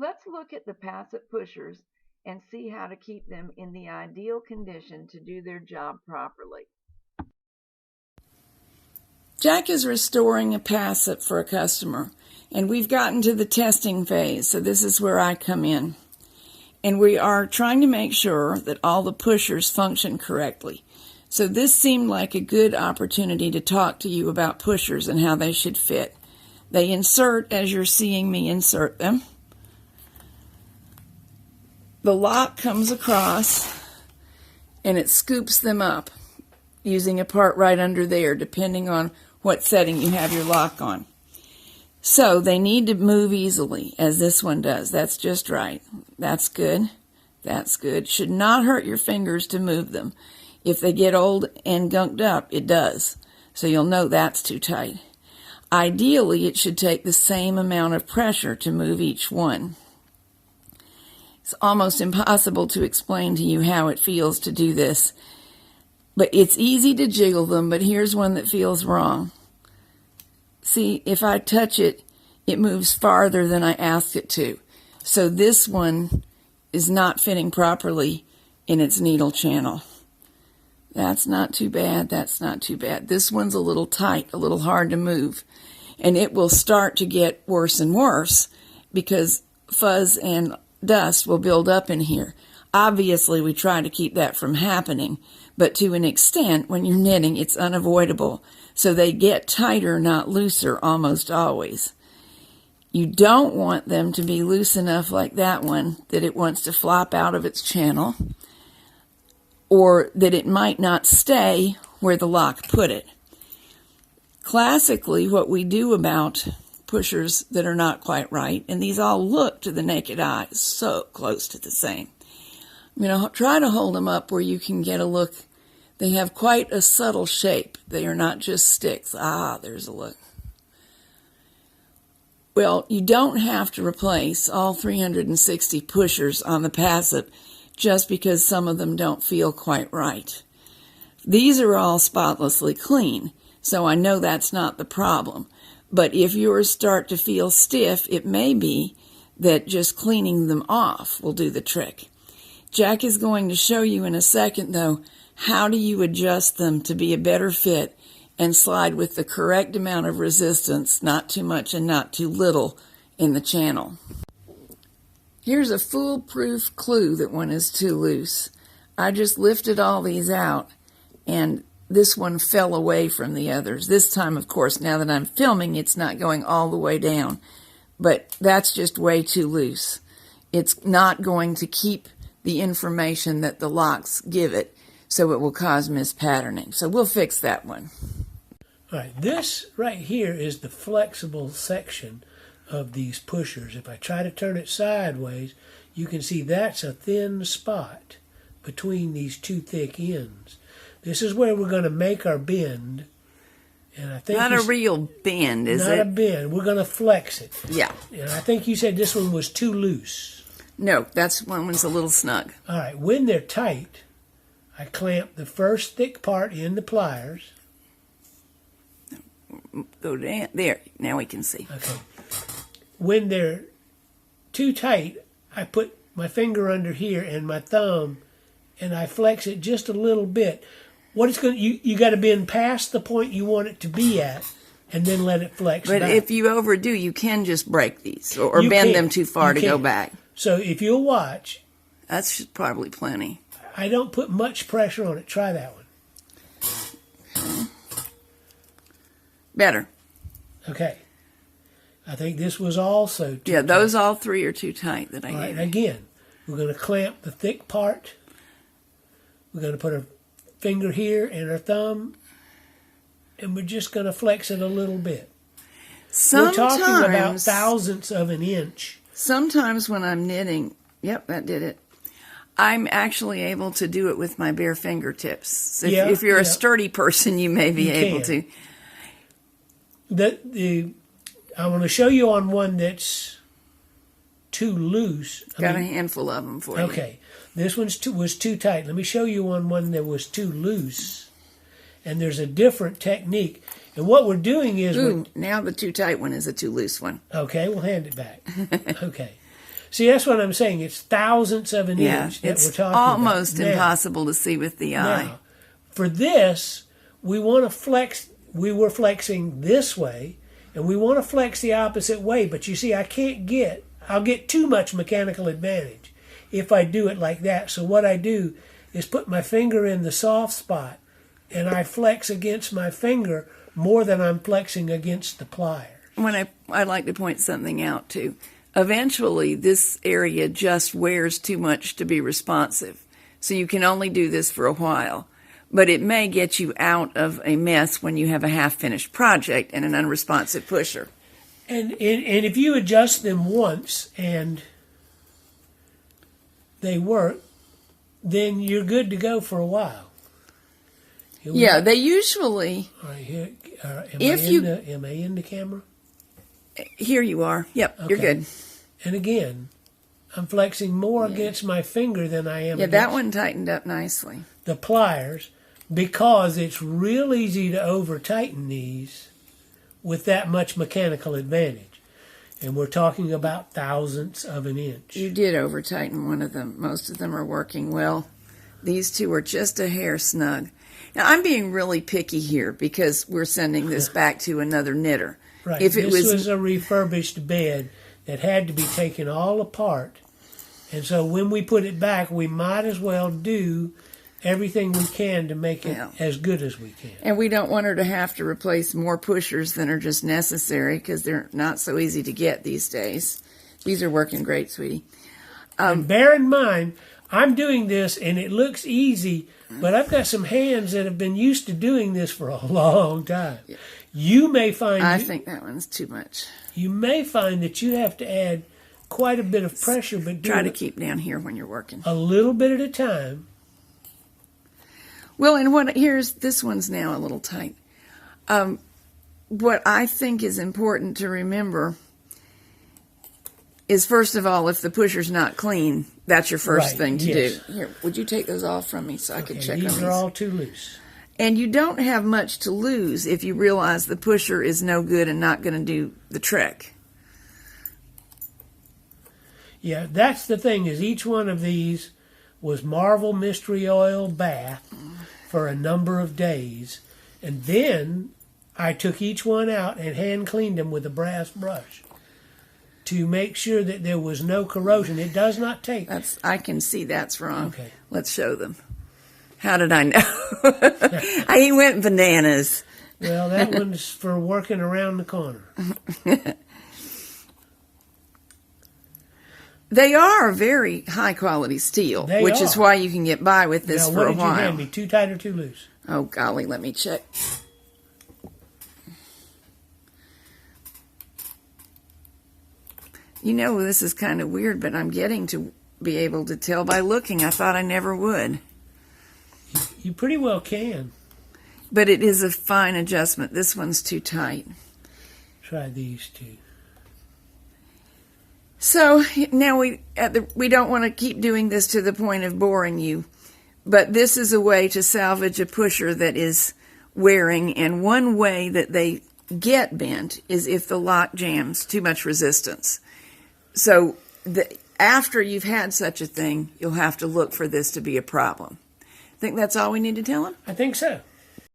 Let's look at the Passap pushers and see how to keep them in the ideal condition to do their job properly. Jack is restoring a Passap for a customer, and we've gotten to the testing phase, so this is where I come in. And we are trying to make sure that all the pushers function correctly. So this seemed like a good opportunity to talk to you about pushers and how they should fit. They insert as you're seeing me insert them. The lock comes across and it scoops them up using a part right under there, depending on what setting you have your lock on. So they need to move easily, as this one does. That's just right. That's good. That's good. Should not hurt your fingers to move them. If they get old and gunked up, it does. So you'll know that's too tight. Ideally, it should take the same amount of pressure to move each one. It's almost impossible to explain to you how it feels to do this. But it's easy to jiggle them, but here's one that feels wrong. See, if I touch it, it moves farther than I asked it to. So this one is not fitting properly in its needle channel. That's not too bad. That's not too bad. This one's a little tight, a little hard to move. And it will start to get worse and worse because fuzz and dust will build up in here. Obviously, we try to keep that from happening, but to an extent, when you're knitting, it's unavoidable. So they get tighter, not looser, almost always. You don't want them to be loose enough like that one that it wants to flop out of its channel, or that it might not stay where the lock put it. Classically, what we do about pushers that are not quite right, and these all look to the naked eye so close to the same. I'm going to try to hold them up where you can get a look. They have quite a subtle shape. They are not just sticks. Ah, there's a look. Well, you don't have to replace all 360 pushers on the Passap just because some of them don't feel quite right. These are all spotlessly clean, so I know that's not the problem. But if yours start to feel stiff, it may be that just cleaning them off will do the trick. Jack is going to show you in a second, though, how do you adjust them to be a better fit and slide with the correct amount of resistance, not too much and not too little, in the channel. Here's a foolproof clue that one is too loose. I just lifted all these out, and this one fell away from the others. This time, of course, now that I'm filming, it's not going all the way down, but that's just way too loose. It's not going to keep the information that the locks give it, so it will cause mispatterning. So we'll fix that one. All right, this right here is the flexible section of these pushers. If I try to turn it sideways, you can see that's a thin spot between these two thick ends. This is where we're going to make our bend. And I think not a real bend, is it? Not a bend. We're going to flex it. Yeah. And I think you said this one was too loose. No, that's one was a little snug. All right, when they're tight, I clamp the first thick part in the pliers. Go down. There. Now we can see. Okay. When they're too tight, I put my finger under here and my thumb, and I flex it just a little bit. What it's going, you got to bend past the point you want it to be at, and then let it flex But back. if you overdo, you can just break these or bend them too far to go back. So if you'll watch, that's probably plenty. I don't put much pressure on it. Try that one. Better. Okay. I think this was also too tight. Those all three are too tight that I All right, gave. again, we're going to clamp the thick part. We're going to put our finger here and our thumb, and we're just going to flex it a little bit. Sometimes, we're talking about thousandths of an inch. Sometimes when I'm knitting, yep, that did it. I'm actually able to do it with my bare fingertips. So if you're a sturdy person, you may be able to. I want to show you on one that's too loose. Got a handful of them for you. Okay, this one was too tight. Let me show you on one that was too loose. And there's a different technique. And what we're doing is... now the too tight one is a too loose one. Okay, we'll hand it back. Okay. See, that's what I'm saying. It's thousandths of an Yeah, inch that it's we're talking almost about. impossible to see with the eye. Now, for this, we want to flex. We were flexing this way, and we want to flex the opposite way. But you see, I'll get too much mechanical advantage if I do it like that. So what I do is put my finger in the soft spot, and I flex against my finger more than I'm flexing against the pliers. I'd like to point something out too. Eventually, this area just wears too much to be responsive. So you can only do this for a while. But it may get you out of a mess when you have a half-finished project and an unresponsive pusher. And if you adjust them once and they work, then you're good to go for a while. Yeah, they usually... All right, here, am I in the camera? Here you are. Yep, Okay. You're good. And again, I'm flexing more against my finger than I am against that one tightened up nicely. the pliers, because it's real easy to over-tighten these with that much mechanical advantage. And we're talking about thousandths of an inch. You did over-tighten one of them. Most of them are working well. These two are just a hair snug. Now, I'm being really picky here because we're sending this back to another knitter. Right. If it this was a refurbished bed that had to be taken all apart. And so when we put it back, we might as well do everything we can to make it as good as we can. And we don't want her to have to replace more pushers than are just necessary because they're not so easy to get these days. These are working great, sweetie. And bear in mind, I'm doing this and it looks easy, but I've got some hands that have been used to doing this for a long time. Yeah. You may find... I think that one's too much. You may find that you have to add quite a bit of pressure, but try to keep down here when you're working. A little bit at a time. Well, and here's this one's now a little tight. What I think is important to remember is, first of all, if the pusher's not clean, that's your first thing to do. Here, would you take those off from me so I can check on these? These are all too loose. And you don't have much to lose if you realize the pusher is no good and not going to do the trick. Yeah, that's the thing, is each one of these was Marvel Mystery Oil bath for a number of days. And then I took each one out and hand cleaned them with a brass brush to make sure that there was no corrosion. It does not take... I can see that's wrong. Okay. Let's show them. How did I know? He went bananas. Well, that one's for working around the corner. They are very high-quality steel, which is why you can get by with this for a while. What did you hand me? Too tight or too loose? Oh, golly, let me check. You know, this is kind of weird, but I'm getting to be able to tell by looking. I thought I never would. You pretty well can. But it is a fine adjustment. This one's too tight. Try these two. So now we don't want to keep doing this to the point of boring you, but this is a way to salvage a pusher that is wearing, and one way that they get bent is if the lock jams too much resistance. So after you've had such a thing, you'll have to look for this to be a problem. Think that's all we need to tell them? I think so.